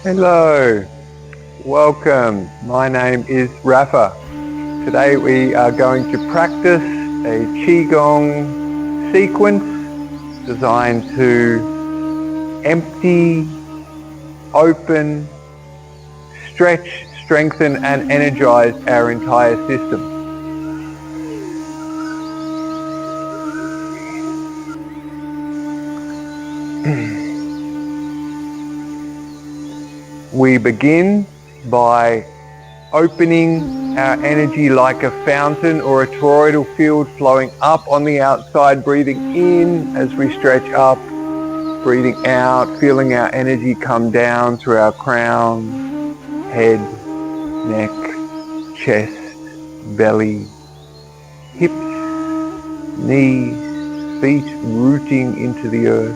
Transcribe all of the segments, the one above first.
Hello, welcome. My name is Rafa. Today we are going to practice a Qigong sequence designed to empty, open, stretch, strengthen and energize our entire system. We begin by opening our energy like a fountain or a toroidal field flowing up on the outside, breathing in as we stretch up, breathing out, feeling our energy come down through our crown, head, neck, chest, belly, hips, knees, feet rooting into the earth,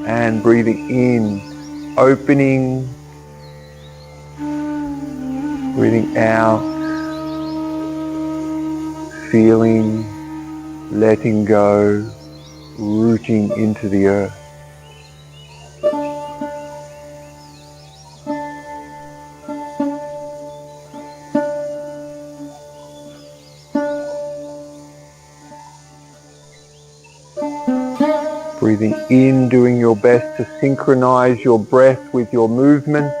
and breathing in, opening, breathing out, feeling, letting go, rooting into the earth. Breathing in, doing your best to synchronize your breath with your movement.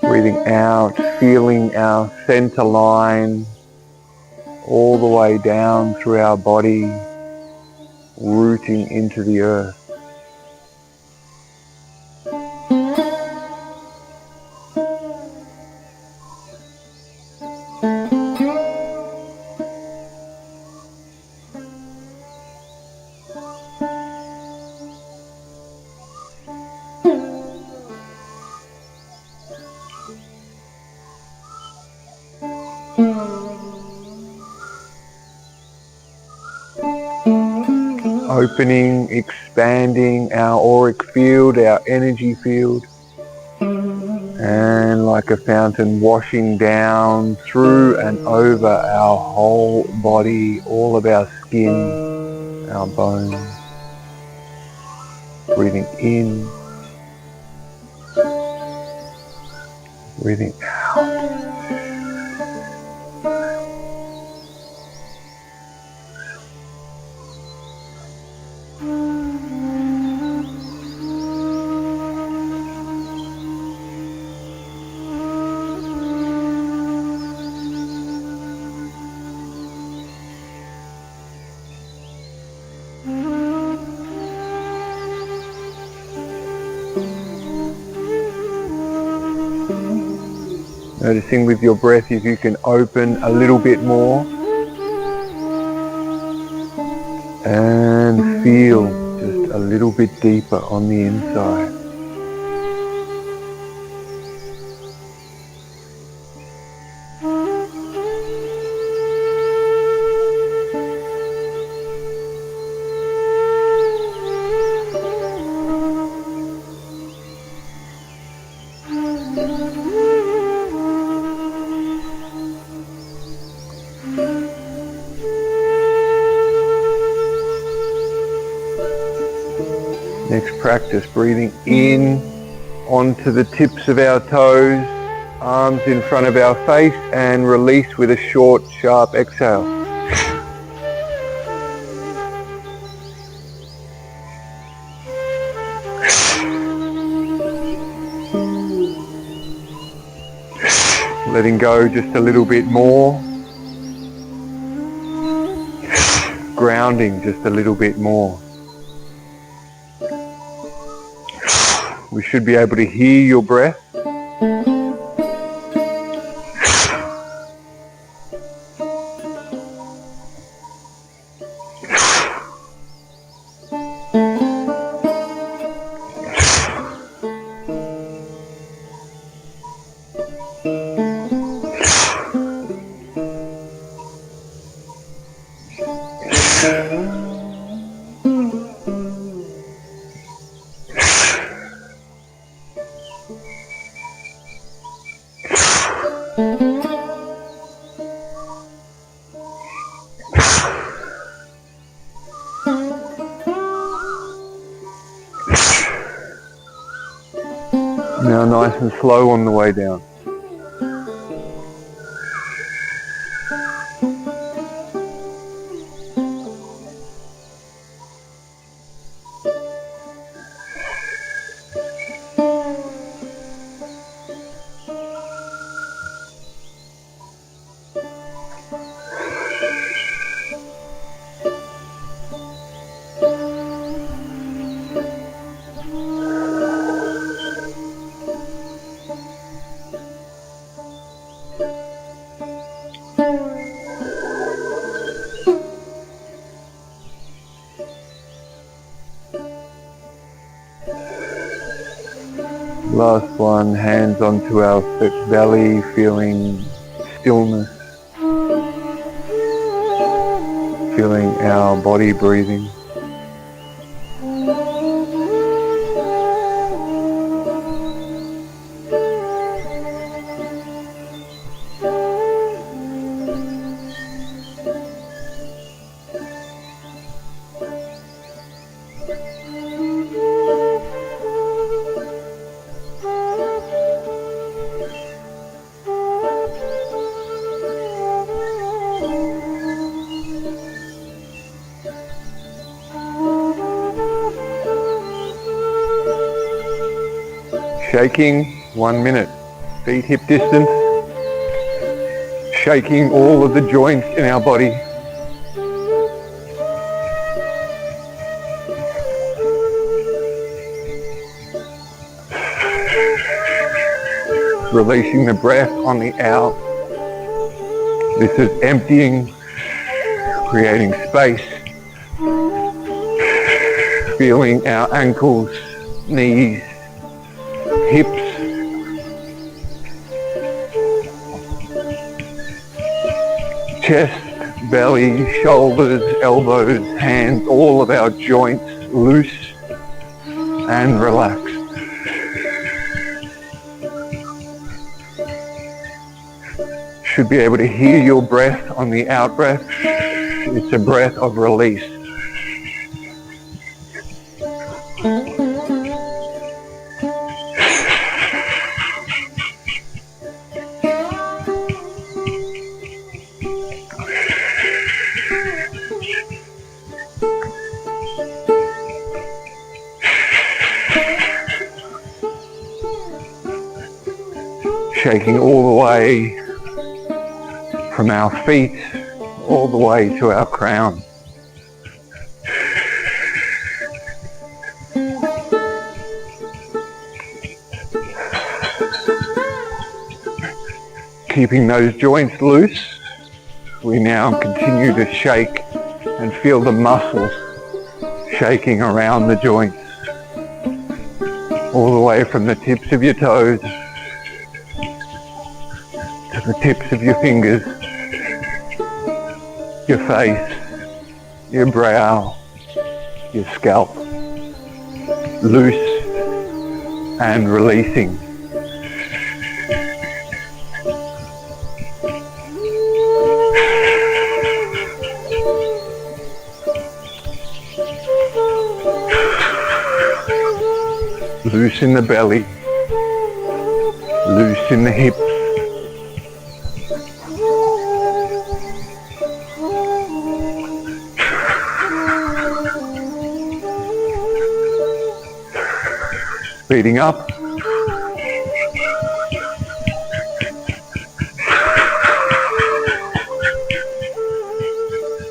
Breathing out, feeling our center line all the way down through our body, rooting into the earth. Opening, expanding our auric field, our energy field, and like a fountain washing down through and over our whole body, all of our skin, our bones. Breathing in, breathing out. Noticing with your breath if you can open a little bit more and feel just a little bit deeper on the inside. Next practice, breathing in onto the tips of our toes, arms in front of our face, and release with a short, sharp exhale. Letting go just a little bit more. Grounding just a little bit more. We should be able to hear your breath. Now nice and slow on the way down. Last one, hands onto our belly, feeling stillness, feeling our body breathing. Shaking, 1 minute, feet hip distance, shaking all of the joints in our body. Releasing the breath on the out. This is emptying, creating space, feeling our ankles, knees, hips, chest, belly, shoulders, elbows, hands, all of our joints loose and relaxed. Should be able to hear your breath on the out breath. It's a breath of release. Shaking all the way from our feet all the way to our crown. Keeping those joints loose, we now continue to shake and feel the muscles shaking around the joints, all the way from the tips of your toes to the tips of your fingers, your face, your brow, your scalp, loose and releasing. Loose in the belly, loose in the hips, speeding up,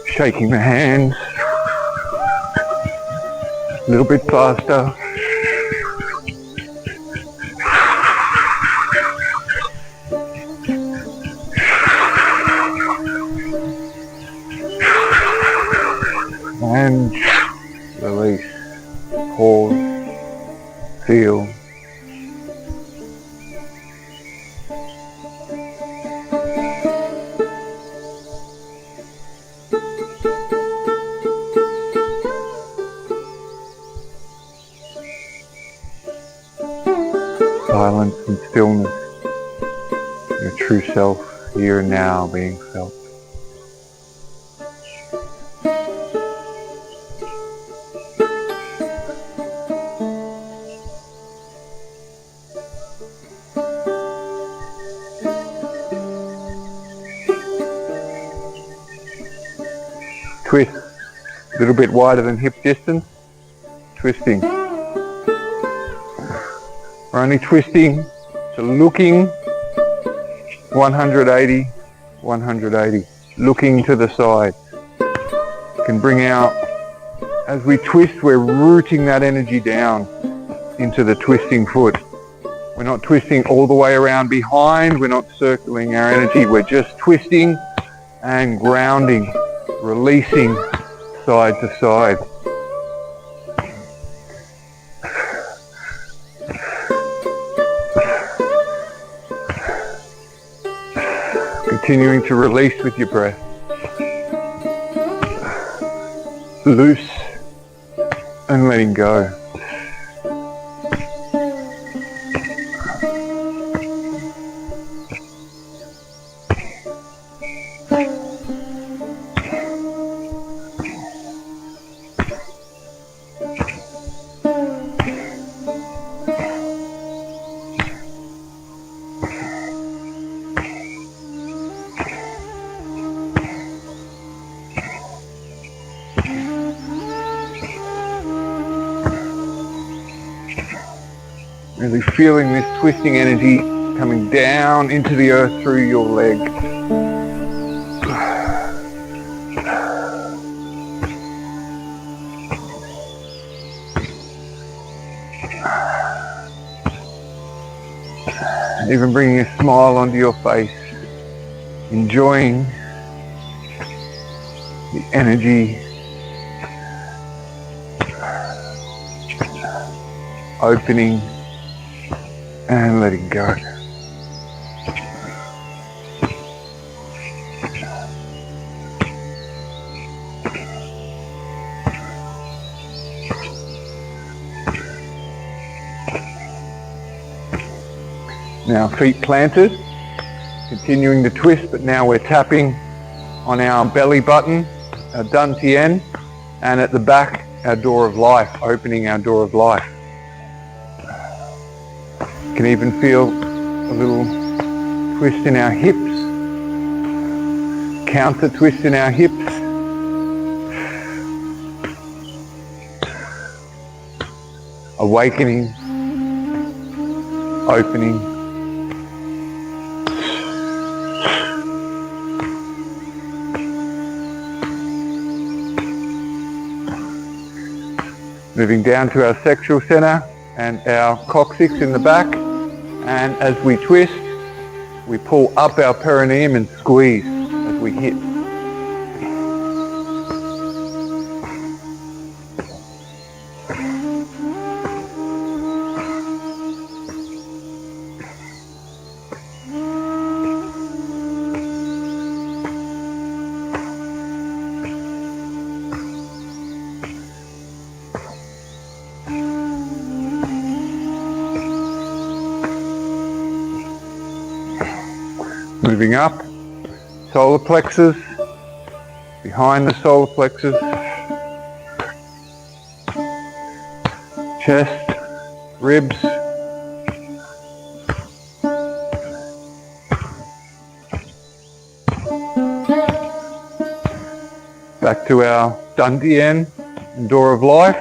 shaking the hands a little bit faster. And release, pause, feel. Silence and stillness, your true self here and now being felt. little bit wider than hip distance, twisting. We're only twisting to looking 180, 180, looking to the side. You can bring out, as we twist, we're rooting that energy down into the twisting foot. We're not twisting all the way around behind, we're not circling our energy, we're just twisting and grounding, releasing side to side. Continuing to release with your breath. Loose and letting go. Really feeling this twisting energy coming down into the earth through your leg. Even bringing a smile onto your face, enjoying the energy, opening and letting go. Now feet planted, continuing to twist, but now we're tapping on our belly button, our dantian, and at the back, our door of life, opening our door of life. You can even feel a little twist in our hips, counter twist in our hips. Awakening, opening. Moving down to our sexual center and our coccyx in the back, and as we twist, we pull up our perineum and squeeze as we hit. Moving up, solar plexus, behind the solar plexus, chest, ribs, back to our dantian and door of life,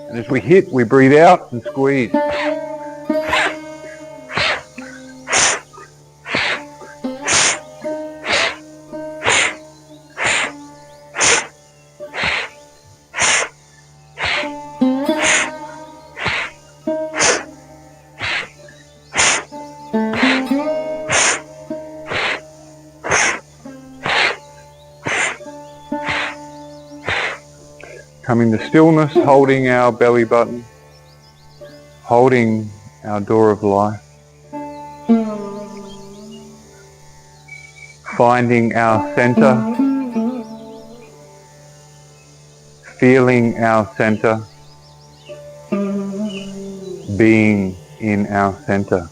and as we hit, we breathe out and squeeze. Coming to stillness, holding our belly button, holding our door of life, finding our center, feeling our center, being in our center.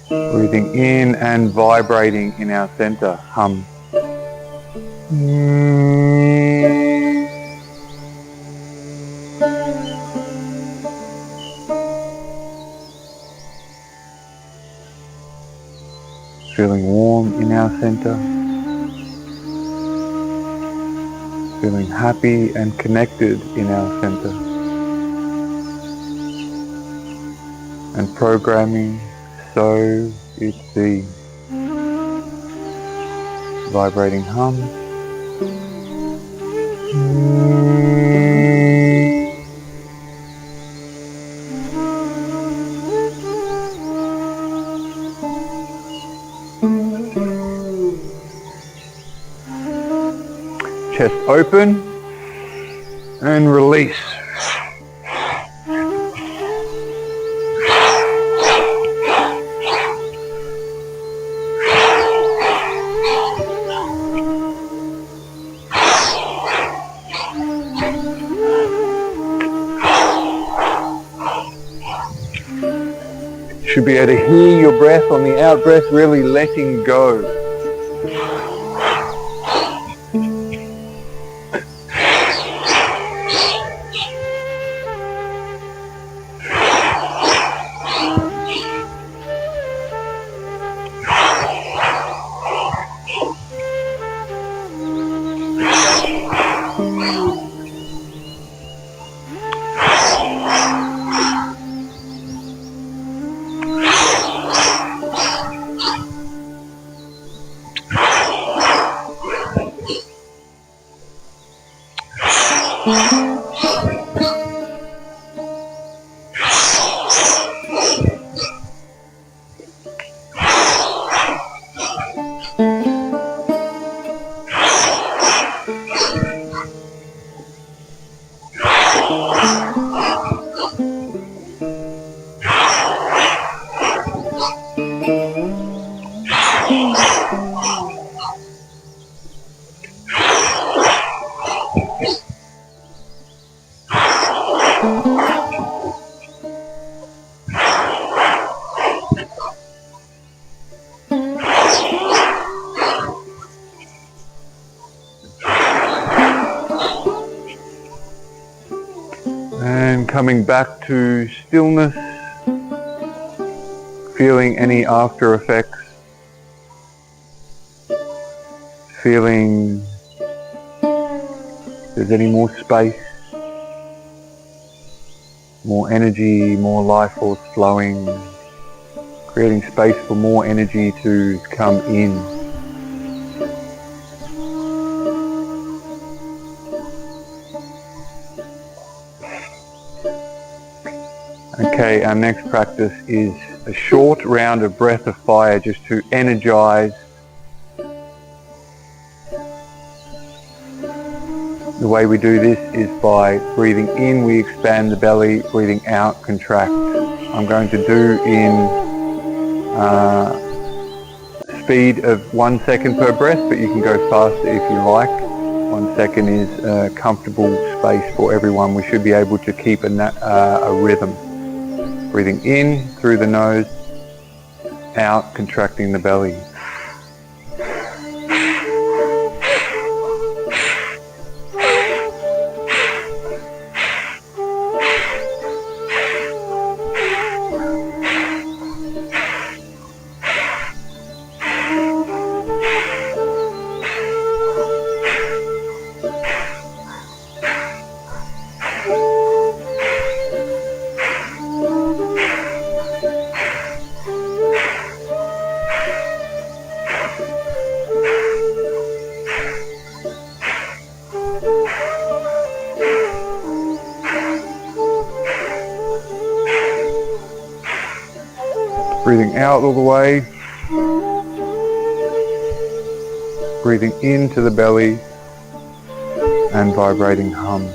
Breathing in and vibrating in our center, hum. Feeling warm in our center, feeling happy and connected in our center, and programming so it be. Vibrating hum. Chest open and release. Should be able to hear your breath on the out breath, really letting go. And coming back to stillness, feeling any after effects, feeling if there's any more space, more energy, more life force flowing, creating space for more energy to come in. Okay, our next practice is a short round of breath of fire just to energize. The way we do this is by breathing in, we expand the belly, breathing out, contract. I'm going to do in speed of 1 second per breath, but you can go faster if you like. 1 second is a comfortable space for everyone. We should be able to keep a rhythm. Breathing in through the nose, out, contracting the belly. Breathing out all the way, breathing into the belly and vibrating hum.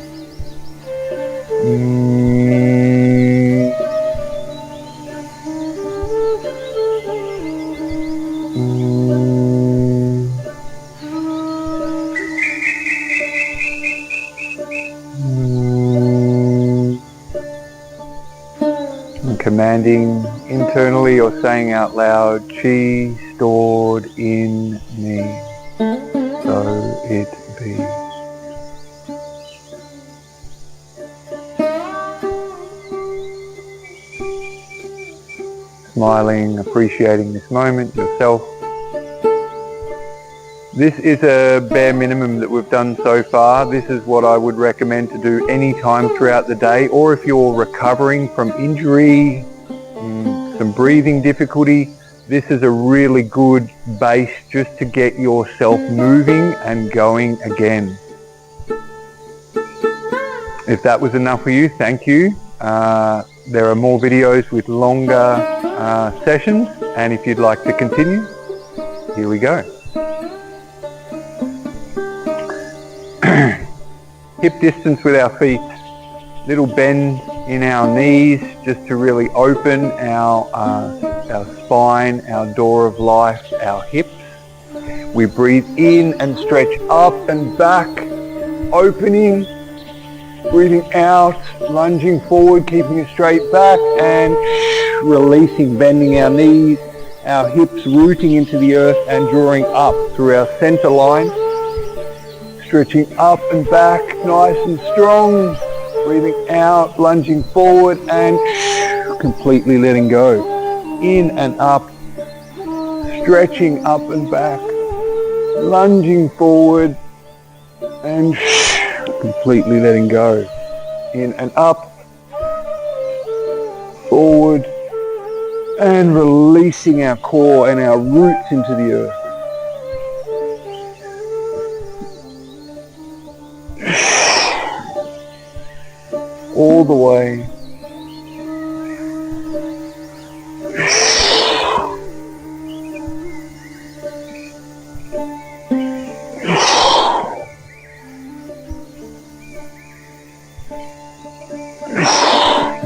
Commanding internally or saying out loud, chi stored in me, so it be. Smiling, appreciating this moment, yourself, This is a bare minimum that we've done so far. This is what I would recommend to do any time throughout the day, or if you're recovering from injury, some breathing difficulty, this is a really good base just to get yourself moving and going again. If that was enough for you, thank you. There are more videos with longer sessions, and if you'd like to continue, here we go. Hip distance with our feet, little bend in our knees just to really open our spine, our door of life, our hips. We breathe in and stretch up and back, opening, breathing out, lunging forward, keeping a straight back, and releasing, bending our knees, our hips rooting into the earth and drawing up through our center line. Stretching up and back, nice and strong. Breathing out, lunging forward and completely letting go. In and up, stretching up and back, lunging forward and completely letting go. In and up, forward and releasing our core and our roots into the earth. All the way.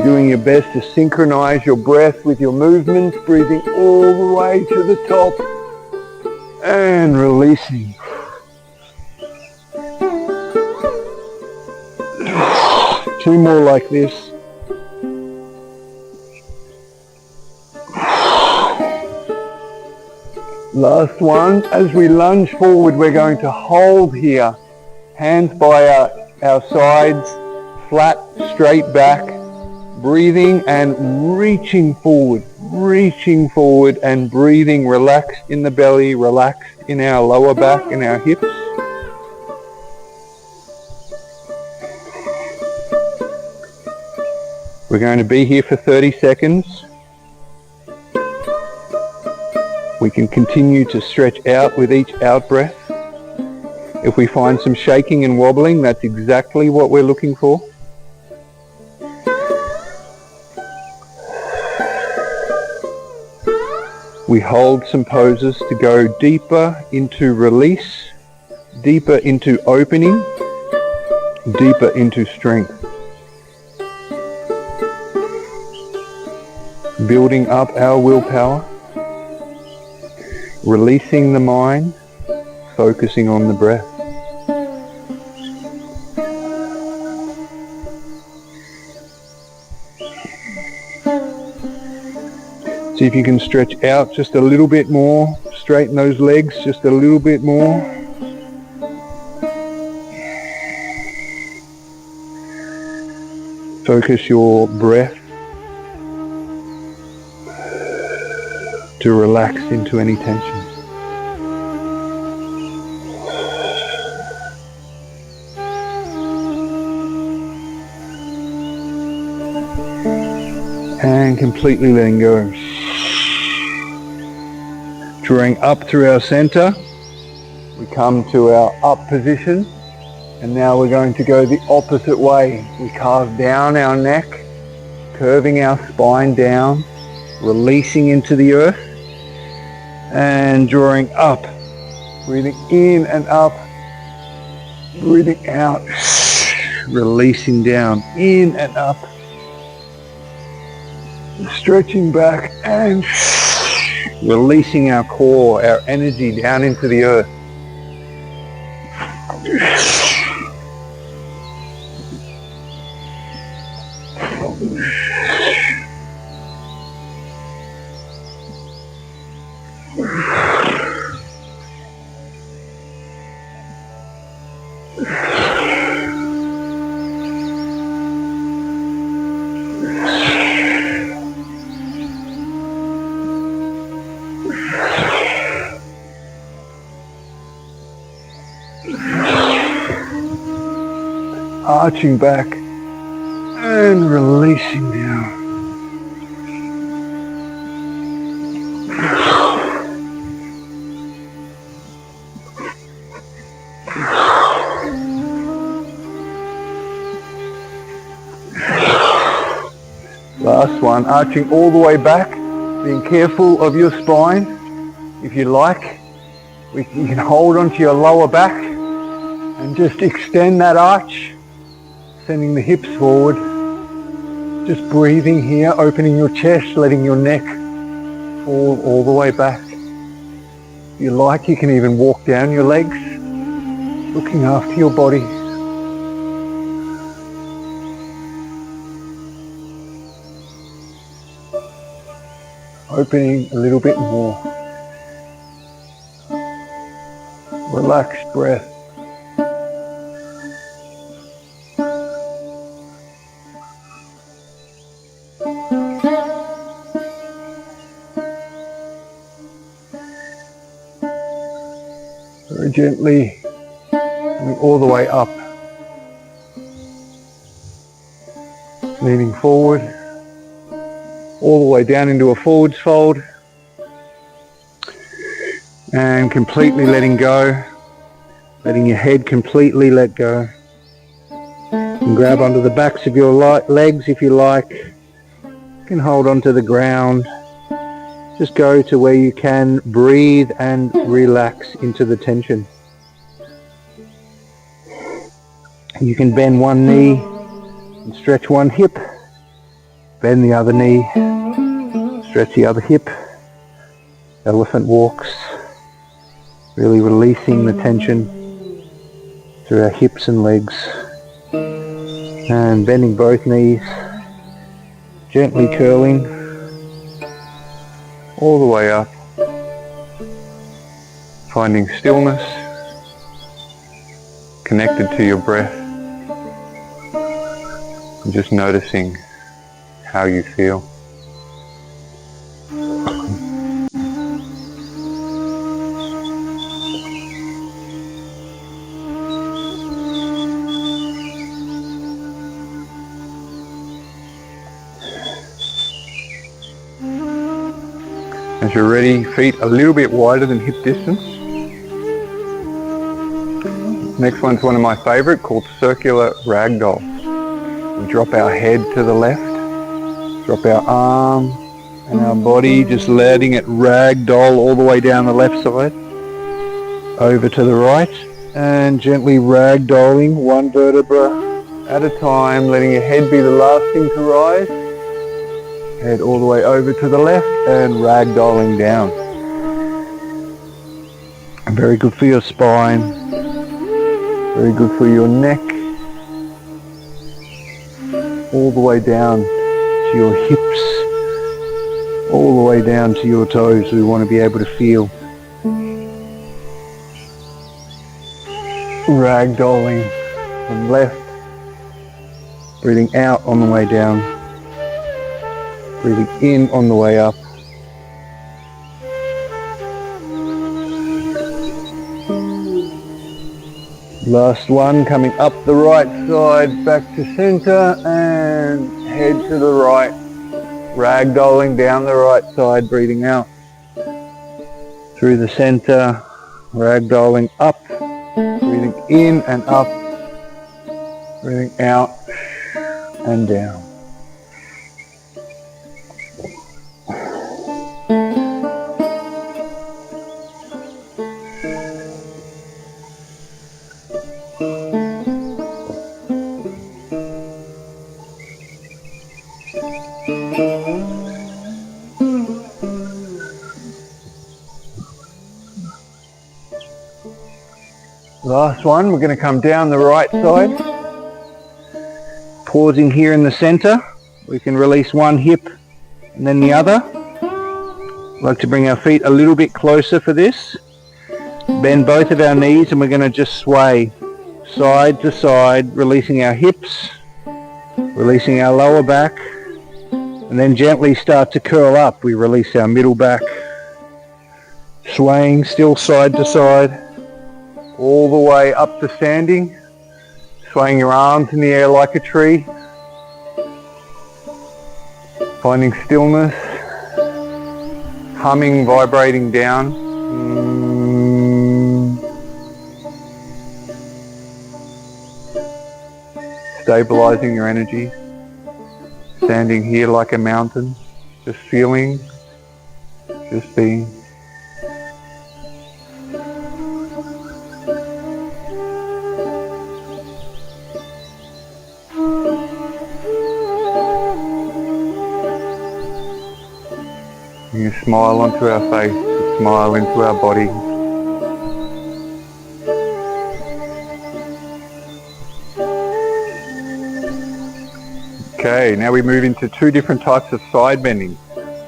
Doing your best to synchronize your breath with your movements, breathing all the way to the top and releasing. Two more like this. Last one. As we lunge forward, we're going to hold here. Hands by our sides, flat, straight back. Breathing and reaching forward and breathing relaxed in the belly, relaxed in our lower back and our hips. We're going to be here for 30 seconds. We can continue to stretch out with each out breath. If we find some shaking and wobbling, that's exactly what we're looking for. We hold some poses to go deeper into release, deeper into opening, deeper into strength. Building up our willpower, releasing the mind, focusing on the breath. See if you can stretch out just a little bit more, straighten those legs just a little bit more. Focus your breath to relax into any tension. And completely letting go. Drawing up through our center, we come to our up position, and now we're going to go the opposite way. We carve down our neck, curving our spine down, releasing into the earth, and drawing up, breathing in and up, breathing out, releasing down, in and up, stretching back and releasing our core, our energy down into the earth. Arching back and releasing down. Last one, arching all the way back, being careful of your spine. If you like, you can hold onto your lower back and just extend that arch, sending the hips forward. Just breathing here, opening your chest, letting your neck fall all the way back. If you like, you can even walk down your legs, looking after your body. Opening a little bit more. Relaxed breath. Very gently coming all the way up. Leaning forward. All the way down into a forwards fold and completely letting go, letting your head completely let go. You can grab onto the backs of your legs if you like. You can hold onto the ground. Just go to where you can breathe and relax into the tension. You can bend one knee and stretch one hip. Bend the other knee, stretch the other hip, elephant walks, really releasing the tension through our hips and legs, and bending both knees, gently curling all the way up, finding stillness, connected to your breath, and just noticing how you feel. As you're ready, feet a little bit wider than hip distance. Next one's one of my favorite, called circular ragdoll. We drop our head to the left, drop our arm and our body, just letting it ragdoll all the way down the left side, over to the right, and gently ragdolling one vertebra at a time, letting your head be the last thing to rise, head all the way over to the left and ragdolling down. Very good for your spine, very good for your neck, all the way down to your hips, all the way down to your toes. We want to be able to feel. Ragdolling from left, breathing out on the way down, breathing in on the way up. Last one, coming up the right side, back to center, and head to the right, ragdolling down the right side, breathing out through the center, ragdolling up, breathing in and up, breathing out and down. Last one, we're going to come down the right side, pausing here in the center. We can release one hip and then the other. I'd like to bring our feet a little bit closer for this. Bend both of our knees and we're going to just sway side to side, releasing our hips, releasing our lower back, and then gently start to curl up. We release our middle back, swaying still side to side, all the way up to standing, swaying your arms in the air like a tree, finding stillness, humming, vibrating down. Stabilizing your energy, standing here like a mountain, just feeling, just being. You smile onto our face, a smile into our body. Okay, now we move into two different types of side bending.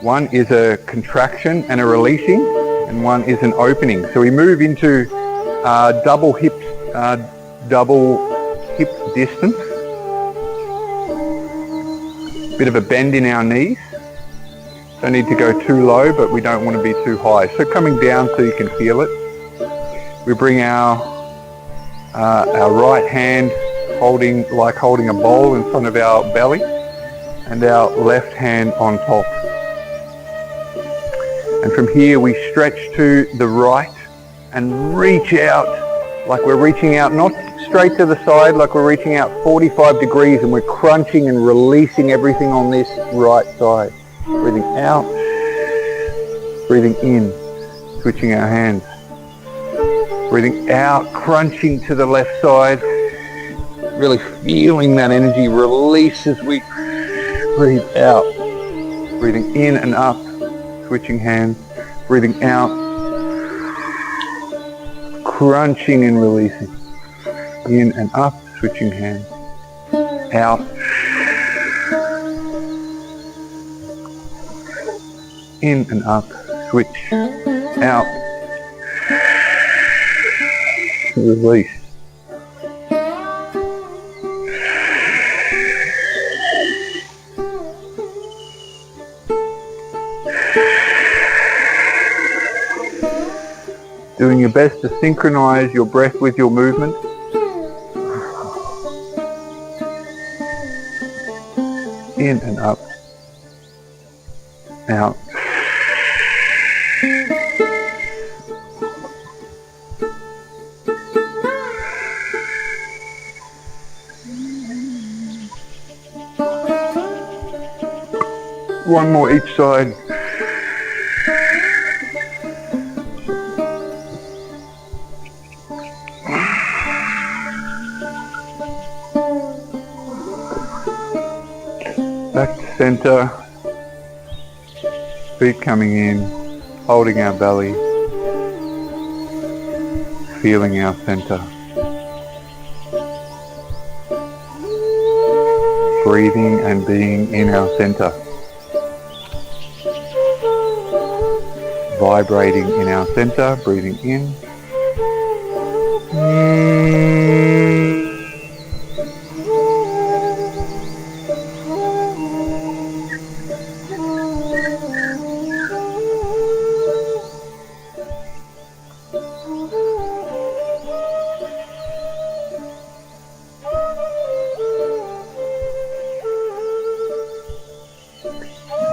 One is a contraction and a releasing, and one is an opening. So we move into double hip distance. Bit of a bend in our knees. Don't need to go too low, but we don't want to be too high. So coming down so you can feel it. We bring our right hand holding a bowl in front of our belly, and our left hand on top. And from here we stretch to the right and reach out like we're reaching out, not straight to the side, like we're reaching out 45 degrees, and we're crunching and releasing everything on this right side. Breathing out, breathing in, switching our hands. Breathing out, crunching to the left side, really feeling that energy release as we breathe out. Breathing in and up, switching hands. Breathing out, crunching and releasing. In and up, switching hands. Out. In and up, switch. Out. Release. Doing your best to synchronize your breath with your movement. In and up. Out. One more each side. Back to center. Feet coming in, holding our belly, feeling our center. Breathing and being in our center. Vibrating in our center, breathing in.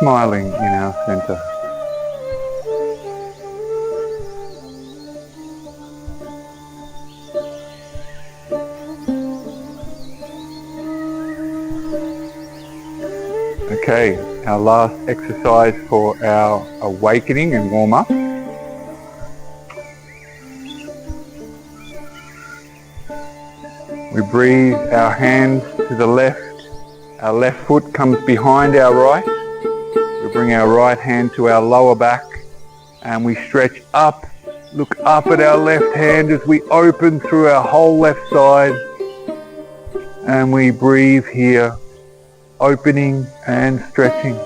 Smiling in our center. Okay, our last exercise for our awakening and warm up. We breathe our hands to the left. Our left foot comes behind our right. We bring our right hand to our lower back and we stretch up, look up at our left hand as we open through our whole left side, and we breathe here, opening and stretching.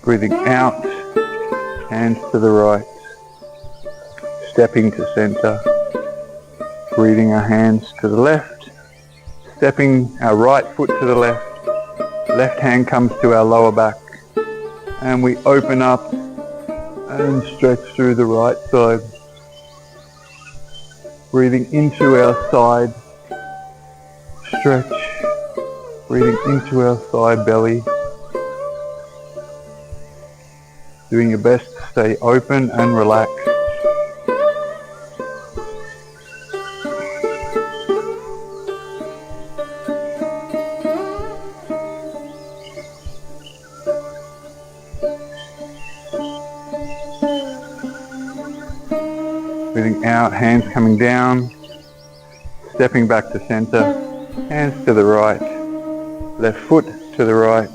Breathing out, hands to the right, stepping to center, breathing our hands to the left, stepping our right foot to the left hand comes to our lower back, and we open up and stretch through the right side, breathing into our side stretch, breathing into our side belly, doing your best to stay open and relaxed. Breathing out, hands coming down, stepping back to center, hands to the right, left foot to the right,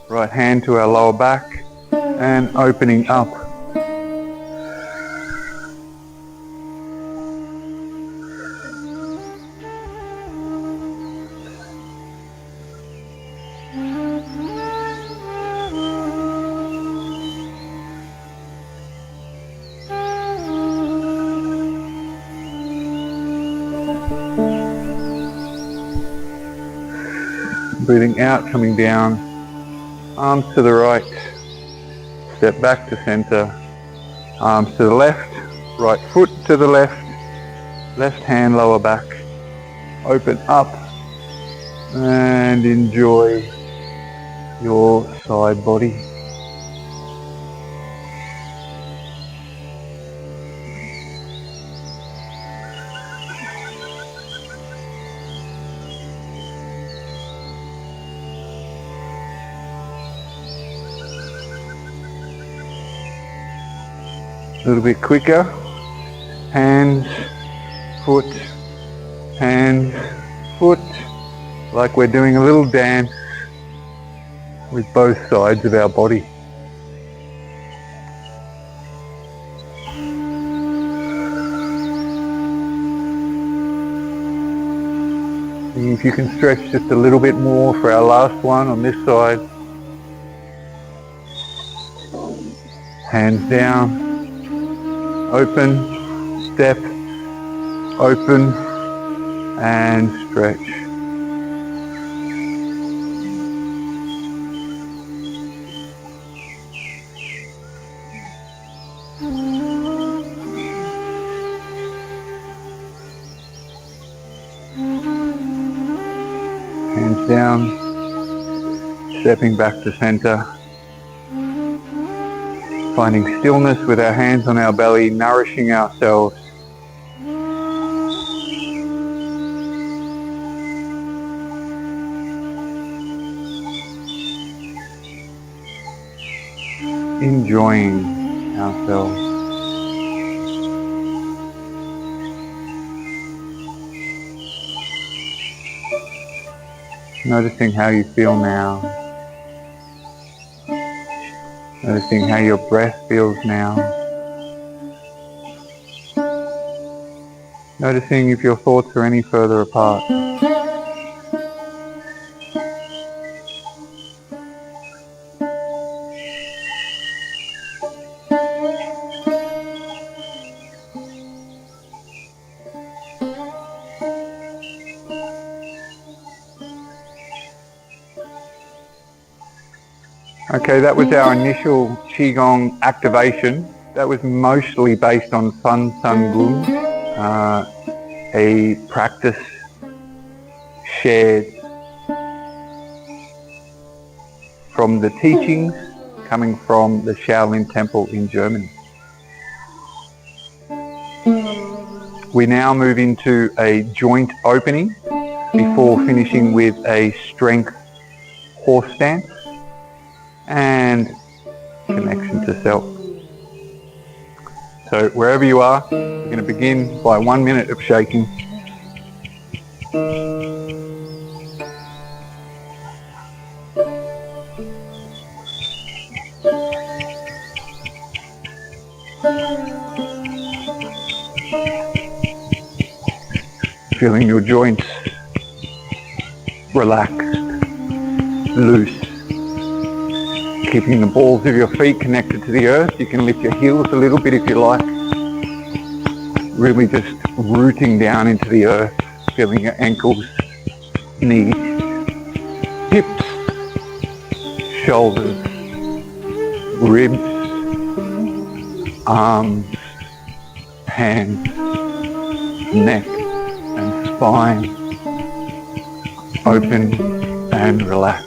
right hand to our lower back, and opening up. Breathing out, coming down, arms to the right, step back to center, arms to the left, right foot to the left, left hand lower back, open up and enjoy your side body. A little bit quicker, hands, foot, like we're doing a little dance with both sides of our body. See if you can stretch just a little bit more for our last one on this side. Hands down. Open, step, open, and stretch. Hands down, stepping back to center. Finding stillness with our hands on our belly, nourishing ourselves. Enjoying ourselves. Noticing how you feel now. Noticing how your breath feels now. Noticing if your thoughts are any further apart. Okay, that was our initial Qigong activation. That was mostly based on Sun Gung, a practice shared from the teachings coming from the Shaolin Temple in Germany. We now move into a joint opening before finishing with a strength horse stance and connection to self. So wherever you are, we're going to begin by 1 minute of shaking. Feeling your joints relaxed, loose. Keeping the balls of your feet connected to the earth. You can lift your heels a little bit if you like. really just rooting down into the earth, feeling your ankles, knees, hips, shoulders, ribs, arms, hands, neck and spine, open and relaxed.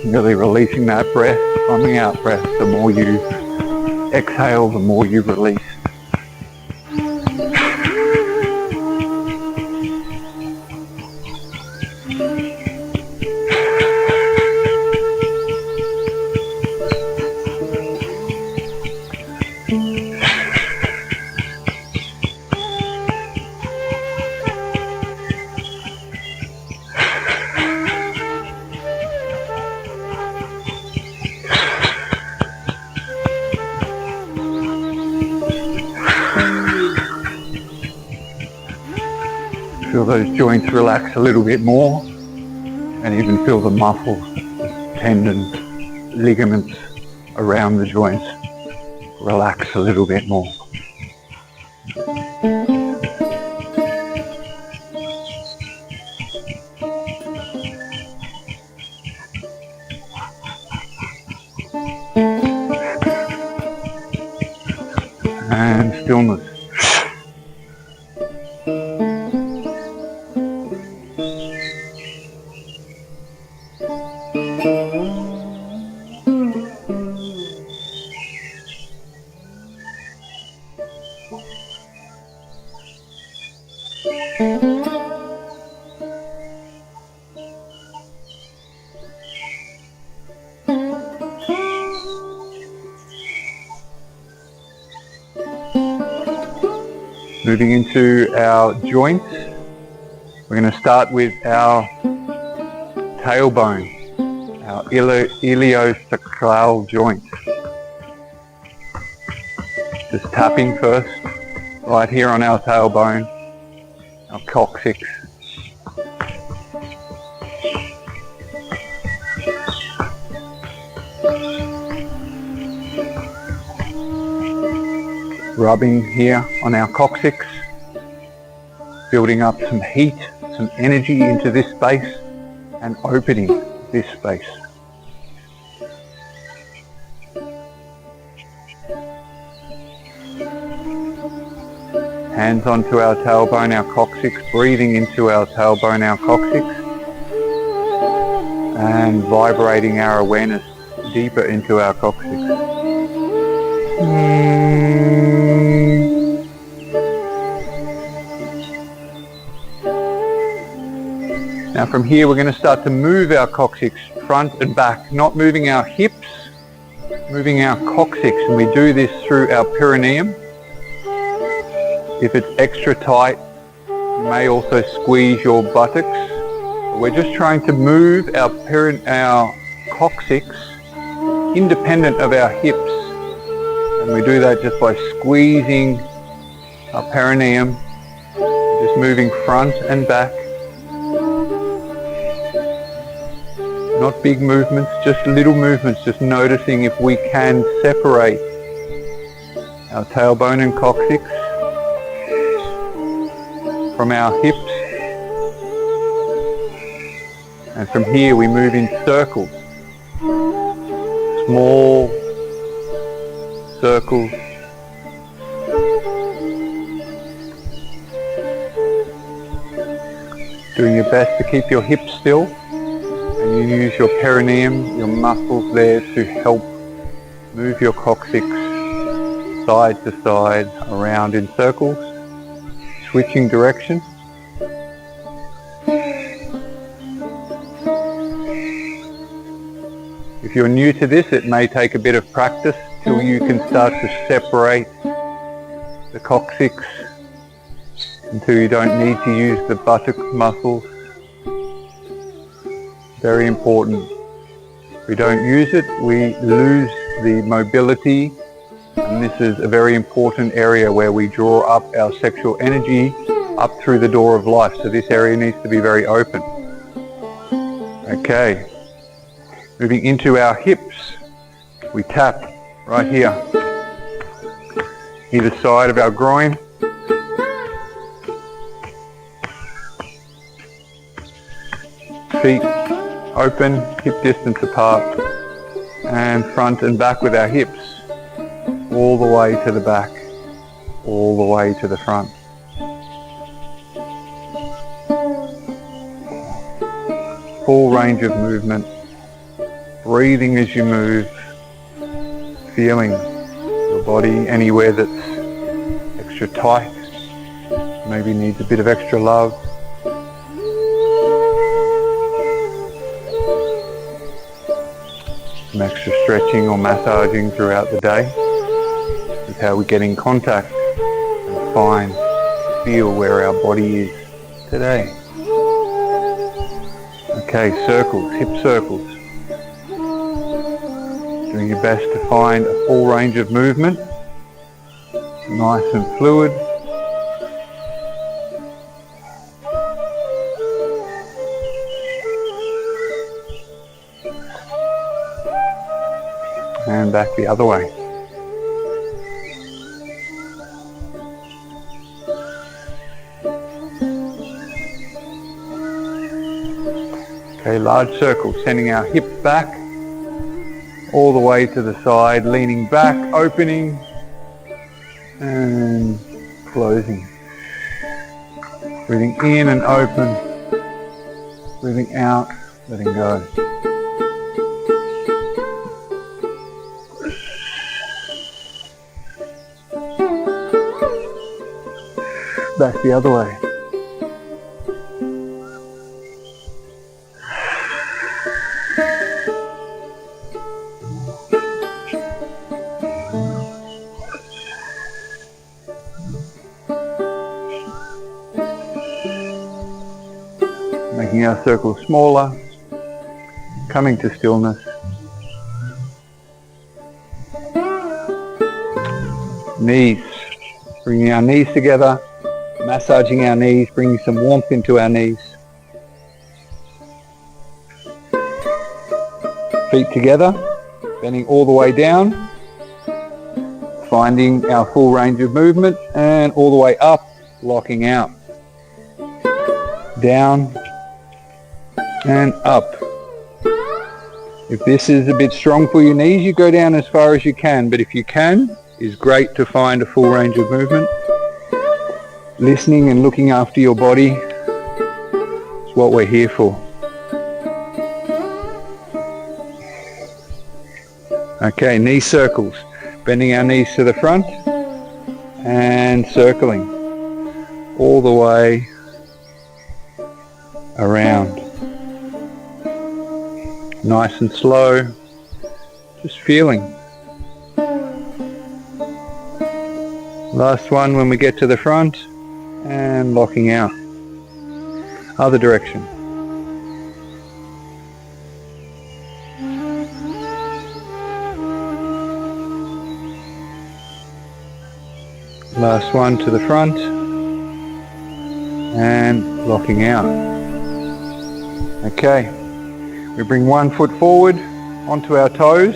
Really releasing that breath on the out breath. The more you exhale, the more you release. Feel those joints relax a little bit more, and even feel the muscles, tendons, ligaments around the joints relax a little bit more. And stillness. Moving into our joints, we're going to start with our tailbone, our iliosacral joint. Just tapping first, right here on our tailbone, our coccyx. Rubbing here on our coccyx, building up some heat, some energy into this space and opening this space. Hands onto our tailbone, our coccyx, breathing into our tailbone, our coccyx, and vibrating our awareness deeper into our coccyx. Now from here we're going to start to move our coccyx front and back, not moving our hips, moving our coccyx, and we do this through our perineum. If it's extra tight, you may also squeeze your buttocks. We're just trying to move our coccyx independent of our hips, and we do that just by squeezing our perineum, just moving front and back. Not big movements, just little movements, just noticing if we can separate our tailbone and coccyx from our hips. And from here we move in circles, small circles. Doing your best to keep your hips still. And you use your perineum, your muscles there, to help move your coccyx side to side, around in circles, switching direction. If you're new to this, it may take a bit of practice till you can start to separate the coccyx, until you don't need to use the buttock muscles. Very important. If we don't use it, we lose the mobility, and this is a very important area where we draw up our sexual energy up through the door of life. So this area needs to be very open. Okay. Moving into our hips, we tap right here, either side of our groin. Feet open, hip distance apart, and front and back with our hips, all the way to the back, all the way to the front. Full range of movement, breathing as you move, feeling your body anywhere that's extra tight, maybe needs a bit of extra love. Some extra stretching or massaging throughout the day is how we get in contact and find, feel where our body is today. Okay, circles, hip circles. Doing your best to find a full range of movement, nice and fluid. And back the other way. Okay, large circle, sending our hips back, all the way to the side, leaning back, opening, and closing. Breathing in and open, breathing out, letting go. Back the other way. Making our circle smaller, coming to stillness. Knees, bringing our knees together, massaging our knees, bringing some warmth into our knees. Feet together, bending all the way down, finding our full range of movement, and all the way up, locking out. Down and up. If this is a bit strong for your knees, you go down as far as you can, but if you can, it's great to find a full range of movement. Listening and looking after your body is what we're here for. Okay, knee circles. Bending our knees to the front and circling all the way around. Nice and slow, just feeling. Last one when we get to the front and locking out. Other direction. Last one to the front and locking out. Okay, we bring one foot forward onto our toes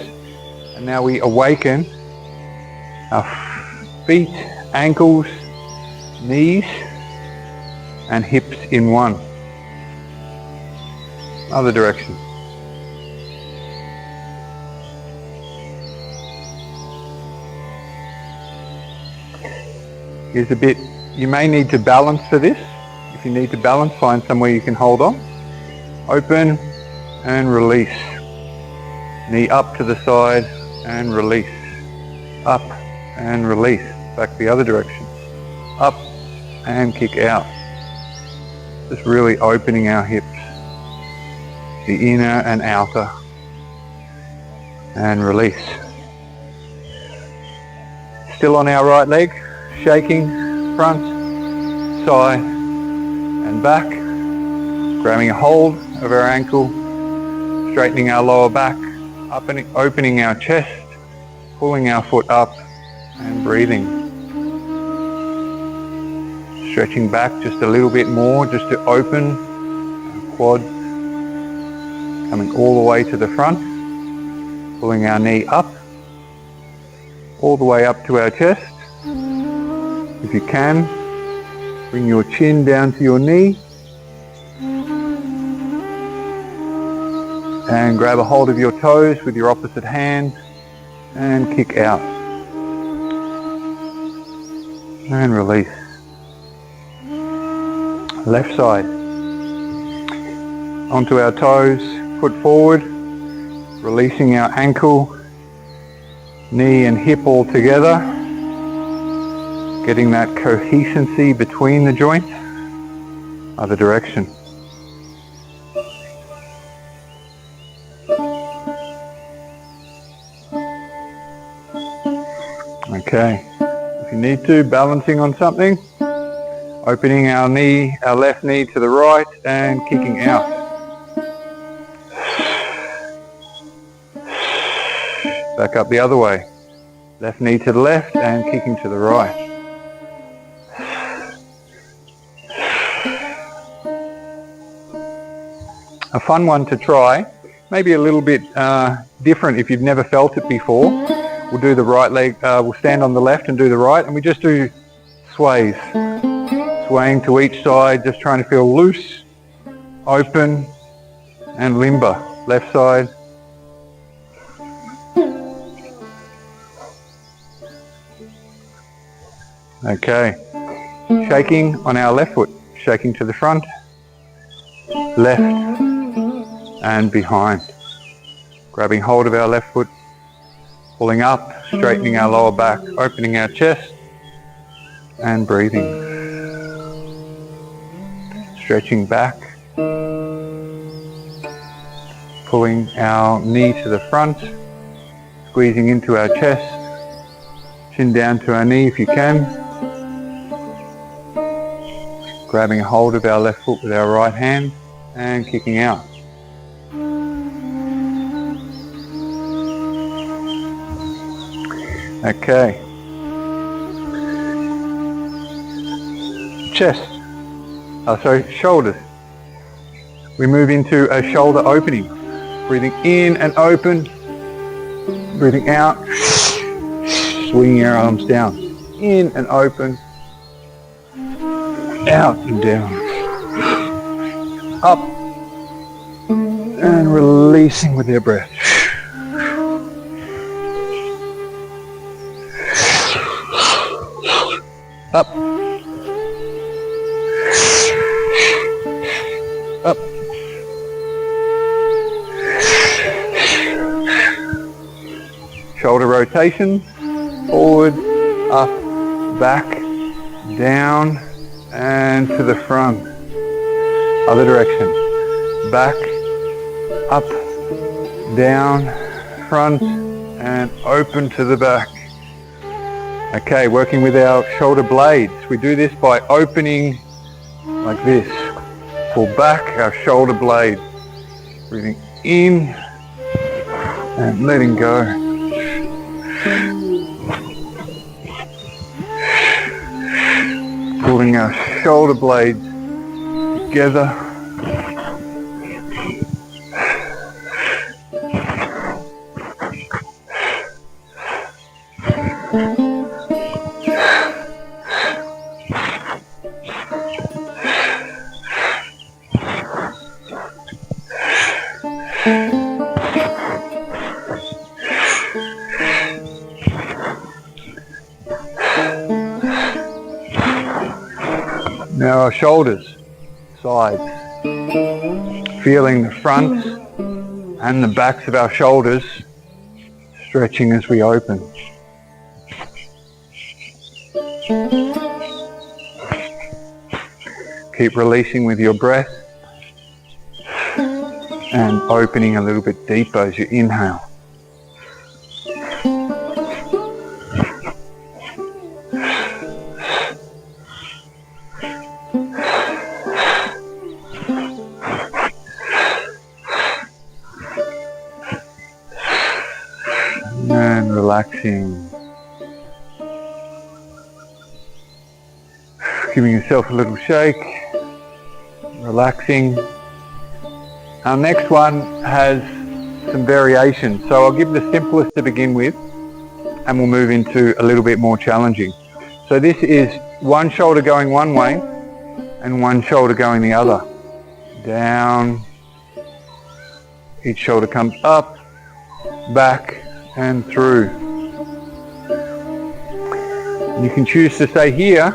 and now we awaken our feet, ankles, knees and hips in one. Other direction. Here's a bit, you may need to balance for this. If you need to balance, find somewhere you can hold on. Open and release. Knee up to the side and release. Up and release. Back the other direction. Up and kick out. Just really opening our hips. The inner and outer. And release. Still on our right leg. Shaking front, side and back. Grabbing a hold of our ankle. Straightening our lower back. Opening our chest. Pulling our foot up and breathing. Stretching back just a little bit more, just to open our quads, coming all the way to the front, pulling our knee up, all the way up to our chest. If you can, bring your chin down to your knee and grab a hold of your toes with your opposite hand and kick out. And release. Left side. Onto our toes, foot forward, releasing our ankle, knee and hip all together, getting that coherency between the joints. Other direction. Okay, if you need to, balancing on something, opening our left knee to the right and kicking out. Back up the other way. Left knee to the left and kicking to the right. A fun one to try, maybe a little bit different if you've never felt it before. We'll do the right leg, we'll stand on the left and do the right, and we just do sways. Swaying to each side, just trying to feel loose, open and limber. Left side. Okay, shaking on our left foot, shaking to the front, left and behind. Grabbing hold of our left foot, pulling up, straightening our lower back, opening our chest and breathing. Stretching back, pulling our knee to the front, squeezing into our chest, chin down to our knee if you can, grabbing a hold of our left foot with our right hand and kicking out. Okay. Chest. Shoulders. We move into a shoulder opening. Breathing in and open. Breathing out. Swinging our arms down. In and open. Out and down. Up. And releasing with your breath. Up. Up. Shoulder rotation, forward, up, back, down, and to the front. Other direction. Back, up, down, front, and open to the back. Okay, working with our shoulder blades. We do this by opening like this. Pull back our shoulder blade. Breathing in and letting go. Pulling our shoulder blades together. Now our shoulders, sides, feeling the fronts and the backs of our shoulders stretching as we open. Keep releasing with your breath and opening a little bit deeper as you inhale. And relaxing. giving yourself a little shake, relaxing. Our next one has some variations, so I'll give the simplest to begin with and we'll move into a little bit more challenging. So this is one shoulder going one way and one shoulder going the other. Down, each shoulder comes up, back and through. You can choose to stay here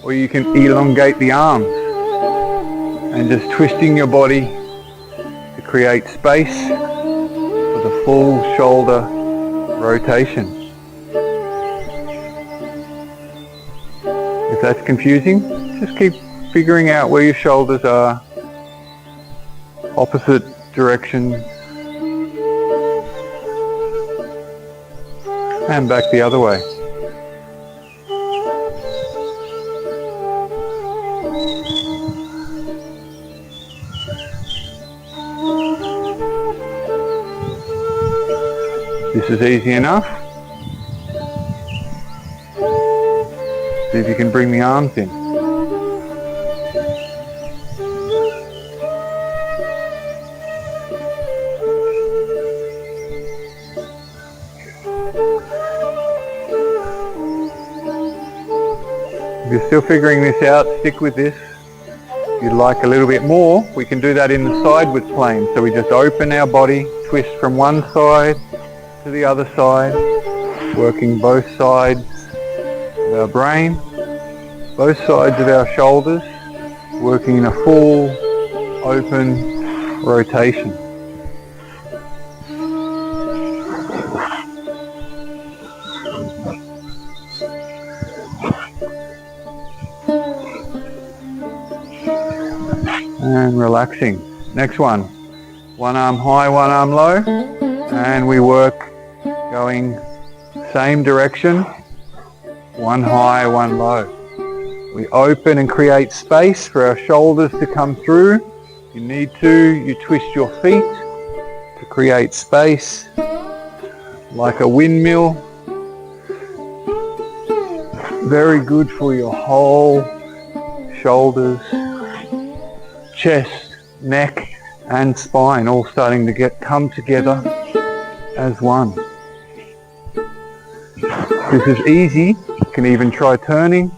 or you can elongate the arms and just twisting your body to create space for the full shoulder rotation. If that's confusing, just keep figuring out where your shoulders are, opposite directions, and back the other way. This is easy enough. See if you can bring the arms in. If you're still figuring this out, stick with this. If you'd like a little bit more, we can do that in the sideways plane. So we just open our body, twist from one side to the other side, working both sides of our brain, both sides of our shoulders, working in a full open rotation. And relaxing. Next one. One arm high, one arm low, and we work going same direction, one high, one low. We open and create space for our shoulders to come through. If you need to, you twist your feet to create space like a windmill. Very good for your whole shoulders, chest, neck and spine, all starting to come together as one. This is easy. You can even try turning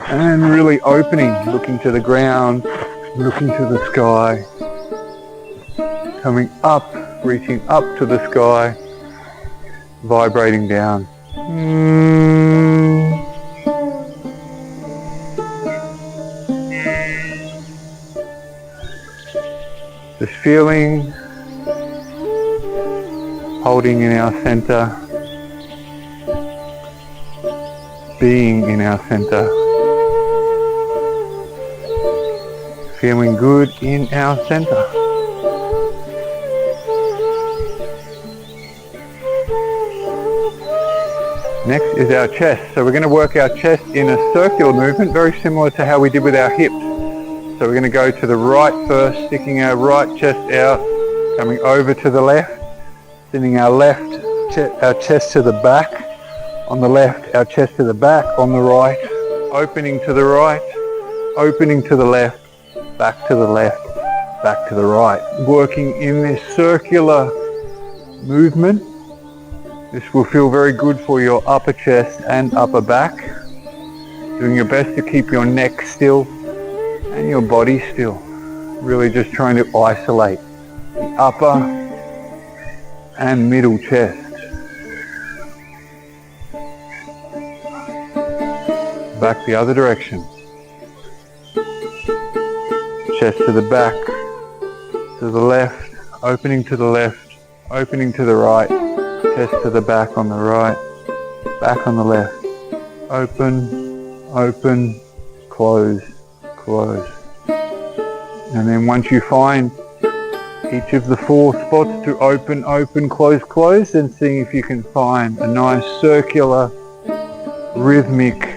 and really opening, looking to the ground, looking to the sky, coming up, reaching up to the sky, vibrating down. Just feeling, holding in our center, being in our center, feeling good in our center. Next is our chest. So we're going to work our chest in a circular movement, very similar to how we did with our hips. So we're going to go to the right first, sticking our right chest out, coming over to the left, sending our our chest to the back. On the left, our chest to the back. On the right, opening to the right, opening to the left, back to the left, back to the right. Working in this circular movement. This will feel very good for your upper chest and upper back. Doing your best to keep your neck still and your body still. Really just trying to isolate the upper and middle chest. Back the other direction. Chest to the back, to the left, opening to the left, opening to the right, chest to the back on the right, back on the left, open, open, close, close. And then once you find each of the 4 spots to open, open, close, close, then seeing if you can find a nice circular, rhythmic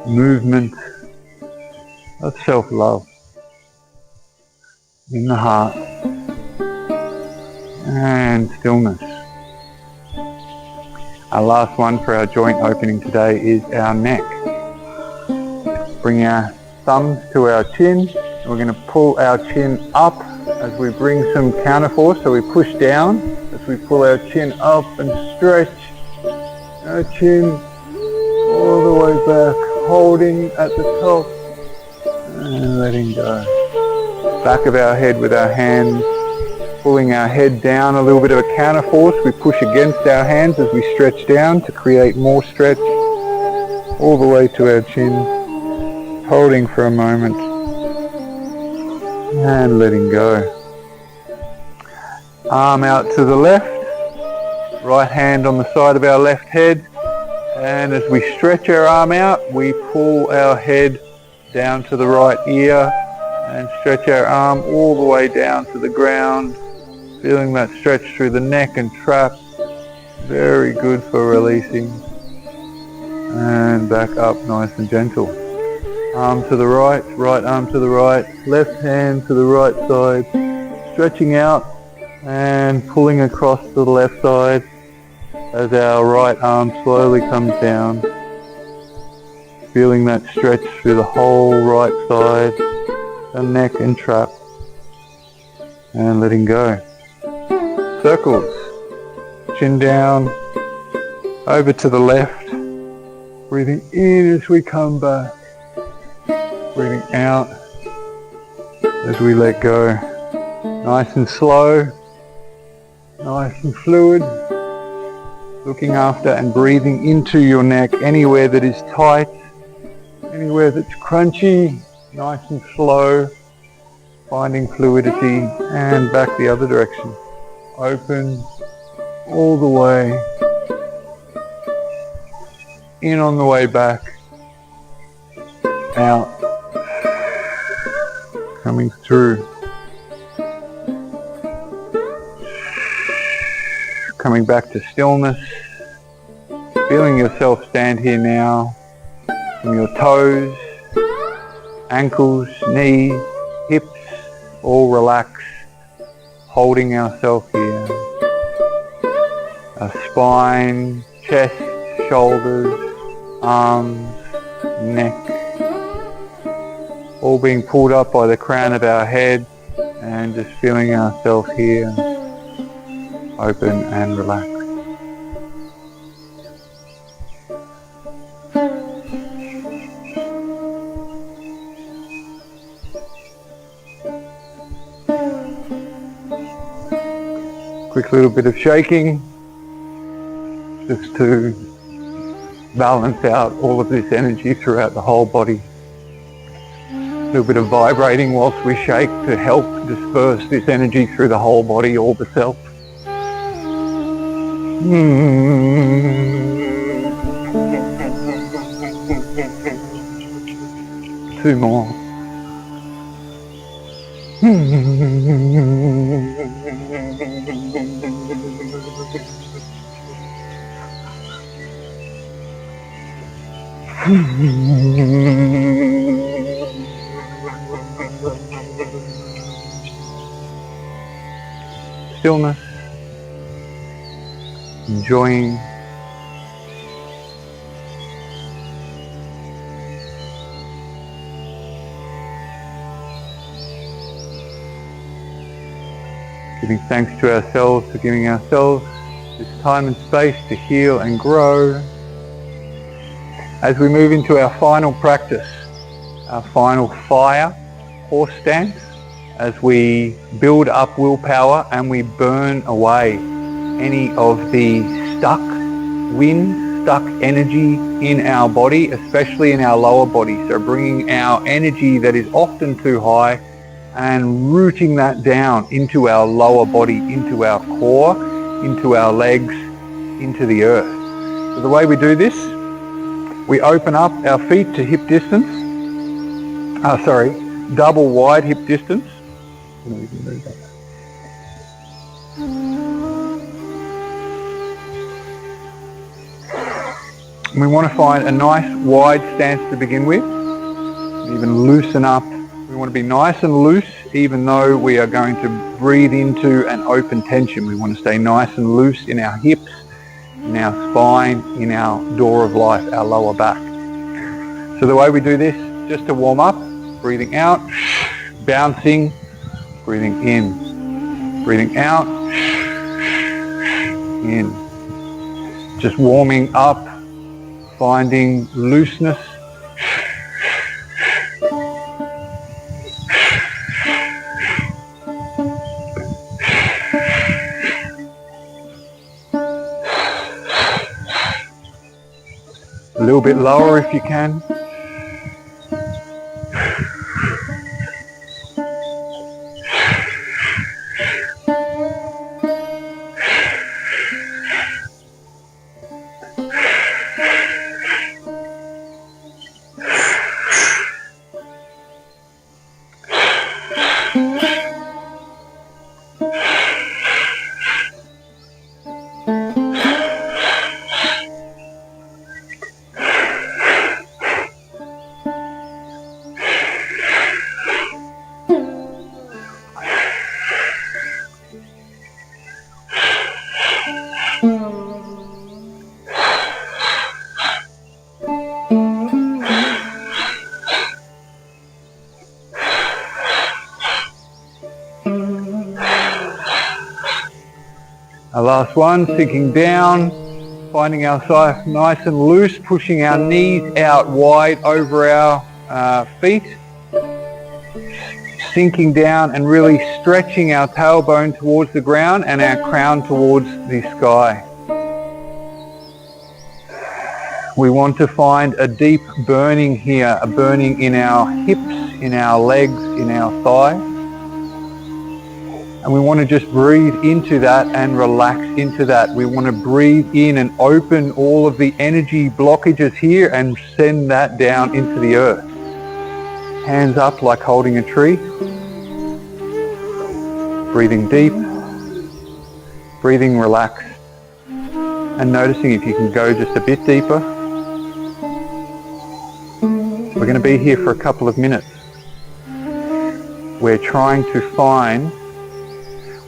movement of self-love in the heart and stillness. Our last one for our joint opening today is our neck. Bring our thumbs to our chin. And we're going to pull our chin up as we bring some counterforce. So we push down as we pull our chin up and stretch our chin all the way back, holding at the top and letting go. Back of our head with our hands, pulling our head down, a little bit of a counterforce. We push against our hands as we stretch down to create more stretch all the way to our chin, holding for a moment and letting go. Arm out to the left, right hand on the side of our left head, and as we stretch our arm out, we pull our head down to the right ear and stretch our arm all the way down to the ground, feeling that stretch through the neck and trap. Very good for releasing. And back up nice and gentle. Arm to the right, right arm to the right, left hand to the right side, stretching out and pulling across to the left side as our right arm slowly comes down. Feeling that stretch through the whole right side, the neck and trap, and letting go. Circles, chin down, over to the left, breathing in as we come back, breathing out as we let go. Nice and slow, nice and fluid, looking after and breathing into your neck, anywhere that is tight, anywhere that's crunchy, nice and slow, finding fluidity, and back the other direction. Open all the way, in on the way back, out, coming through, coming back to stillness, feeling yourself stand here now, from your toes, ankles, knees, hips, all relaxed, holding ourselves here. Our spine, chest, shoulders, arms, neck, all being pulled up by the crown of our head, and just feeling ourselves here, open and relaxed. Quick little bit of shaking, just to balance out all of this energy throughout the whole body. A little bit of vibrating whilst we shake to help disperse this energy through the whole body, all the self. Two more. Stillness, enjoying, giving thanks to ourselves for giving ourselves this time and space to heal and grow. As we move into our final practice, our final fire, horse stance, as we build up willpower and we burn away any of the stuck wind, stuck energy in our body, especially in our lower body. So bringing our energy that is often too high and rooting that down into our lower body, into our core, into our legs, into the earth. So the way we do this, we open up our feet to hip distance, double wide hip distance. We want to find a nice wide stance to begin with, even loosen up. We want to be nice and loose even though we are going to breathe into an open tension. We want to stay nice and loose in our hips, in our spine, in our door of life, our lower back. So the way we do this, just to warm up, breathing out, bouncing, breathing in, breathing out, in. Just warming up, finding looseness. A little bit lower if you can. Our last one, sinking down, finding ourselves nice and loose, pushing our knees out wide over our feet, sinking down and really stretching our tailbone towards the ground and our crown towards the sky. We want to find a deep burning here, a burning in our hips, in our legs, in our thighs. And we want to just breathe into that and relax into that. We want to breathe in and open all of the energy blockages here and send that down into the earth. Hands up like holding a tree. Breathing deep. Breathing relaxed. And noticing if you can go just a bit deeper. We're going to be here for a couple of minutes.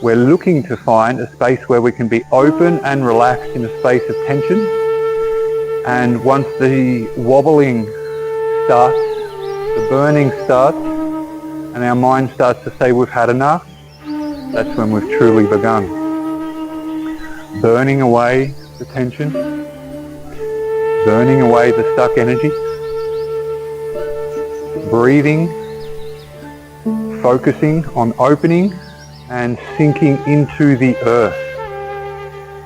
We're looking to find a space where we can be open and relaxed in a space of tension. And once the wobbling starts, the burning starts, and our mind starts to say we've had enough, that's when we've truly begun. Burning away the tension, burning away the stuck energy, breathing, focusing on opening and sinking into the earth.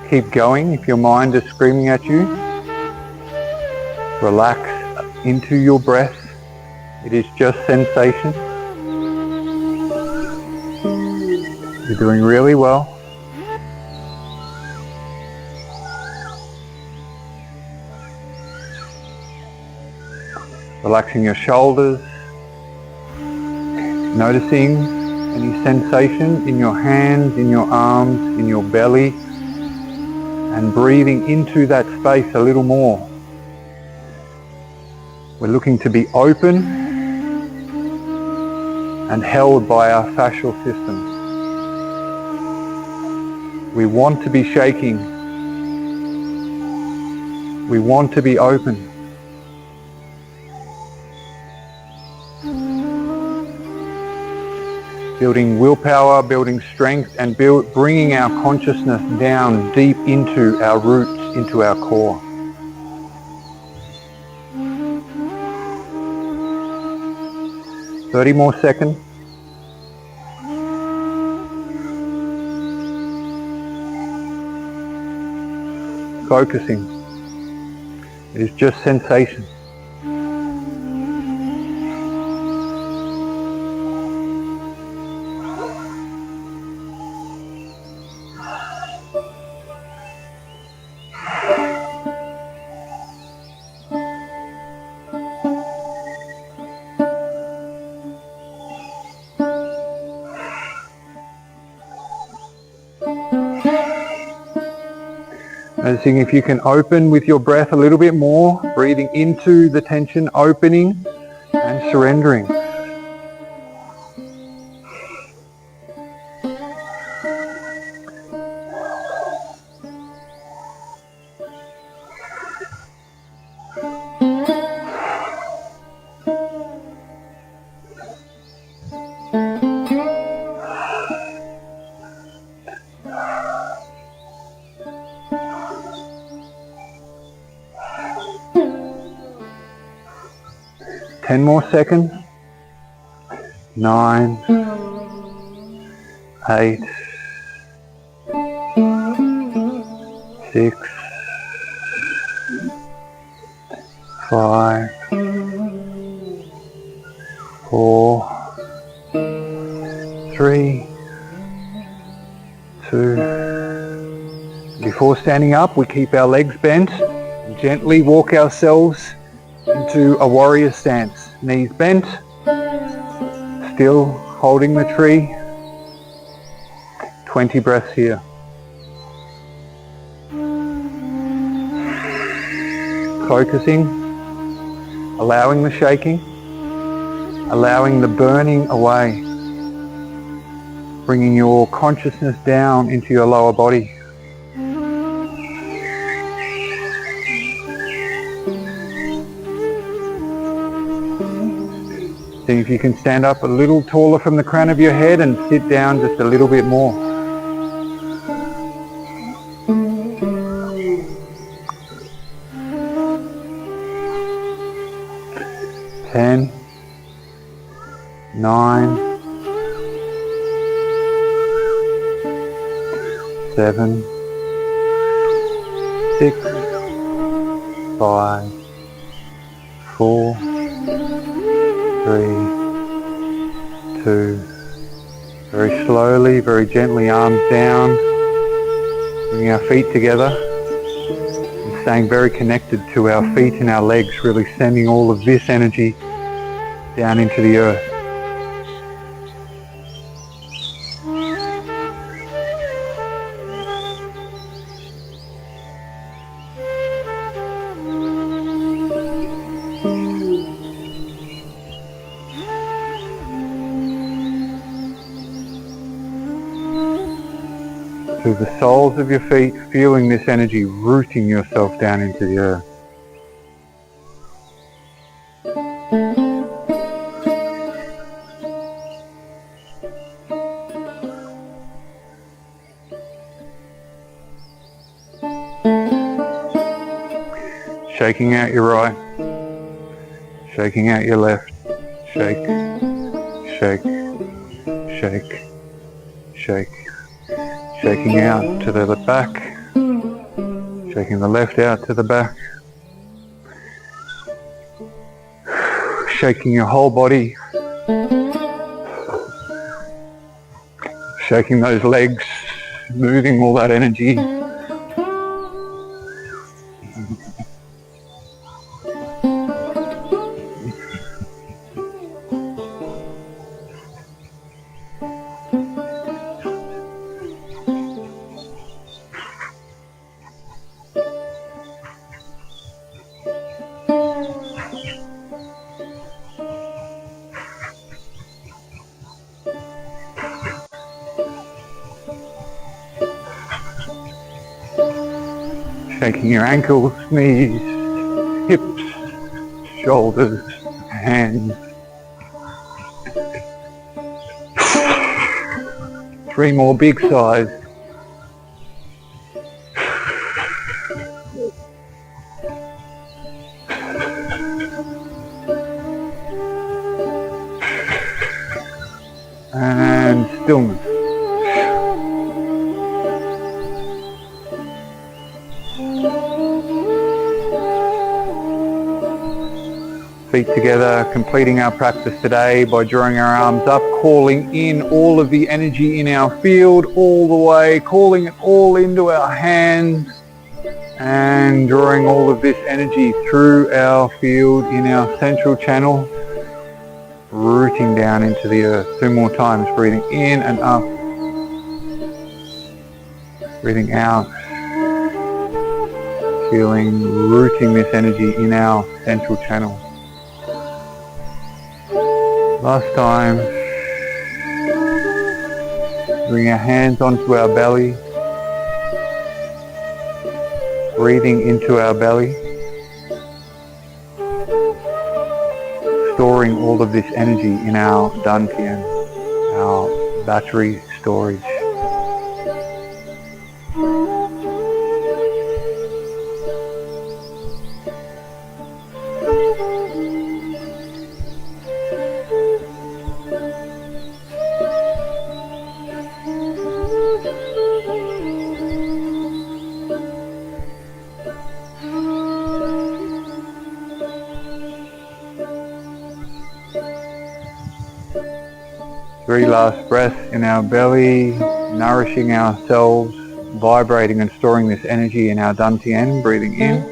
Keep going if your mind is screaming at you. Relax into your breath. It is just sensation. You're doing really well. Relaxing your shoulders. Noticing any sensation in your hands, in your arms, in your belly, and breathing into that space a little more. We're looking to be open and held by our fascial system. We want to be shaking. We want to be open. Building willpower, building strength, and bringing our consciousness down deep into our roots, into our core. Thirty more seconds. Focusing. It is just sensation. Noticing if you can open with your breath a little bit more, breathing into the tension, opening and surrendering. 10 more seconds. 9, 8, 6, 5, 4, 3, 2. Before standing up, we keep our legs bent. Gently walk ourselves into a warrior stance. Knees bent, still holding the tree. 20 breaths here. Focusing, allowing the shaking, allowing the burning away, bringing your consciousness down into your lower body. See if you can stand up a little taller from the crown of your head and sit down just a little bit more. Ten, 9, 7, 6, 5, 4, 3, 2. Very slowly, very gently, arms down, bringing our feet together, and staying very connected to our feet and our legs, really sending all of this energy down into the earth. Through the soles of your feet, feeling this energy rooting yourself down into the earth. Shaking out your right, shaking out your left, shake, shake, shake, shake. Shaking out to the back, shaking the left out to the back, shaking your whole body, shaking those legs, moving all that energy. Shaking your ankles, knees, hips, shoulders, hands. 3 more big sighs. And stillness. Feet together, completing our practice today by drawing our arms up, calling in all of the energy in our field all the way, calling it all into our hands and drawing all of this energy through our field in our central channel, rooting down into the earth. 2 more times, breathing in and up, breathing out, feeling rooting this energy in our central channel. Last time, bring our hands onto our belly, breathing into our belly, storing all of this energy in our dantian, our battery storage. 3 last breaths in our belly, nourishing ourselves, vibrating and storing this energy in our dantian, breathing in.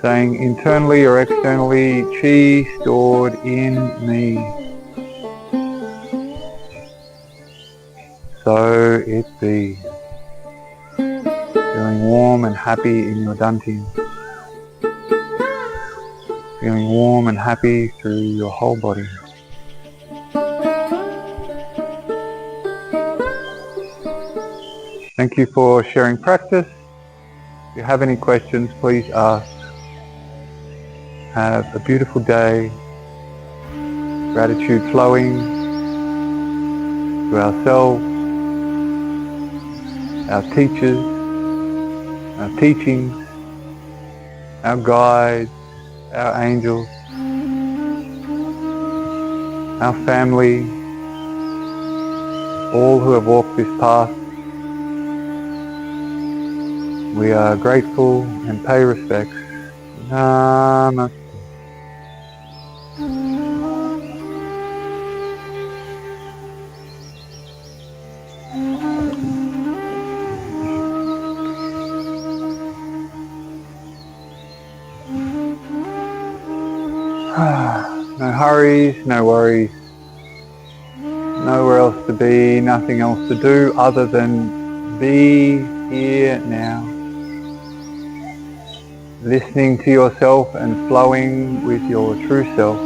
Saying internally or externally, chi stored in me. So it be. Feeling warm and happy in your dantian. Feeling warm and happy through your whole body. Thank you for sharing practice. If you have any questions, please ask. Have a beautiful day. Gratitude flowing to ourselves, our teachers, our teachings, our guides, our angels, our family, all who have walked this path. We are grateful and pay respects. Namaste. No hurries, no worries. Nowhere else to be, nothing else to do other than be here now. Listening to yourself and flowing with your true self.